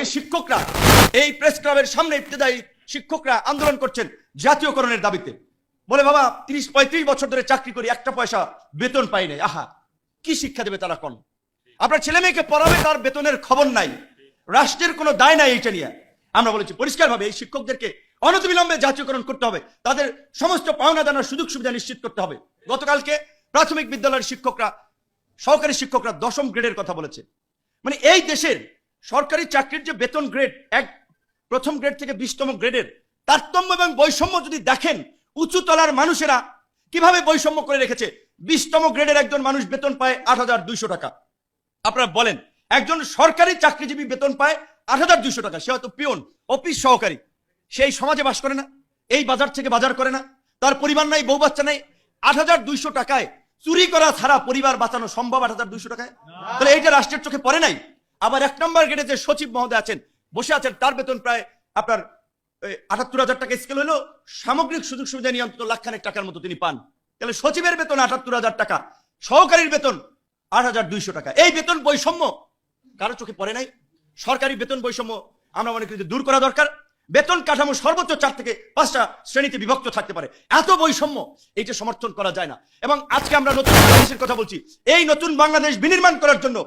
আজকে শিক্ষকরা এই প্রেস ক্লাবের সামনে ইবতেদায়ী শিক্ষকরা আন্দোলন করছেন জাতীয়করণের দাবিতে। বলে বাবা 30-35 বছর ধরে চাকরি করি, একটা পয়সা বেতন পাই নাই। আহা, কি শিক্ষা দেবে তারা? কোন আপনার ছেলে মেয়েকে পড়াবে, তার বেতনের খবর নাই, রাষ্ট্রের কোনো দায় নাই এইটা নিয়ে। আমরা বলেছি পরিষ্কারভাবে এই শিক্ষকদেরকে অনতিবিলম্বে জাতীয়করণ করতে হবে, তাদের সমস্ত পাওনা দানার সুযোগ সুবিধা নিশ্চিত করতে হবে। গতকালকে প্রাথমিক বিদ্যালয়ের শিক্ষকরা, সহকারী শিক্ষকরা 10ম গ্রেডের কথা বলেছে। মানে এই দেশের সরকারি চাকরির যে বেতন গ্রেড, প্রথম গ্রেড থেকে 20তম গ্রেডের তারতম্য এবং বৈষম্য যদি দেখেন, উঁচু তলার মানুষেরা কিভাবে বৈষম্য করে রেখেছে। 20তম গ্রেডের একজন মানুষ বেতন পায় 8,200 টাকা। আপনারা বলেন, একজন সরকারি চাকরিজীবী বেতন পায় 8,200 টাকা, সে হয়তো পিয়ন, অফিস সহকারী, সেই সমাজে বাস করে না, এই বাজার থেকে বাজার করে না, তার পরিবার নাই, বউ বাচ্চা নাই। 8,200 টাকায় চুরি করা ছাড়া পরিবার বাঁচানো সম্ভব? 8,200 টাকায়? তাহলে এইটা রাষ্ট্রের চোখে পড়ে নাই? আবার 1 নম্বর গ্রেডে যে সচিব মহোদয় আছেন, বসে আছেন, তার বেতন প্রায় আপনার 78,000 টাকা স্কেল হলো, সামগ্রিক সুযোগ সুবিধা নিয়ে অন্তত লাখখানেক টাকার মতো তিনি পান। তাহলে সচিবের বেতন 78,000 টাকা, সহকারীর বেতন 8,200 টাকা। এই বেতন বৈষম্য কারো চোখে পড়ে নাই? সরকারি বেতন বৈষম্য আমরা মনে করি দূর করা দরকার। বেতন কাঠামো সর্বোচ্চ 4 থেকে 5টা শ্রেণীতে বিভক্ত থাকতে পারে। এত বৈষম্য এইটা সমর্থন করা যায় না। এবং আজকে আমরা নতুন বাংলাদেশের কথা বলছি। এই নতুন বাংলাদেশ বিনির্মাণ করার জন্য,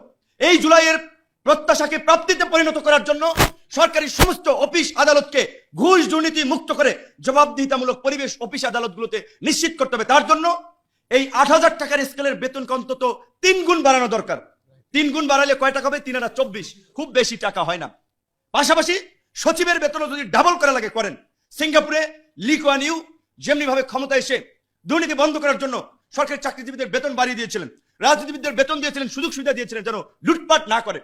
এই জুলাইয়ের প্রত্যাশাকে প্রাপ্তিতে পরিণত করার জন্য সরকারি সমস্ত অফিস আদালতকে ঘুষ দুর্নীতি মুক্ত করে জবাবদিহিতামূলক পরিবেশ অফিস আদালতগুলোতে নিশ্চিত করতে হবে। তার জন্য এই 8,000 টাকার স্কেলের বেতনকে অন্তত 3 গুণ বাড়ানো দরকার। 3 গুণ বাড়ালে কয় টাকা হবে? 3,24, খুব বেশি টাকা হয় না। পাশাপাশি সচিবের বেতনও যদি ডাবল করা লাগে করেন। সিঙ্গাপুরে লি কুয়ান ইউ যেমনি ভাবে ক্ষমতা এসে দুর্নীতি বন্ধ করার জন্য সরকারি চাকরিজীবীদের বেতন বাড়িয়ে দিয়েছিলেন, রাজনীতিবিদদের বেতন দিয়েছিলেন, সুযোগ সুবিধা দিয়েছিলেন যেন লুটপাট না করে।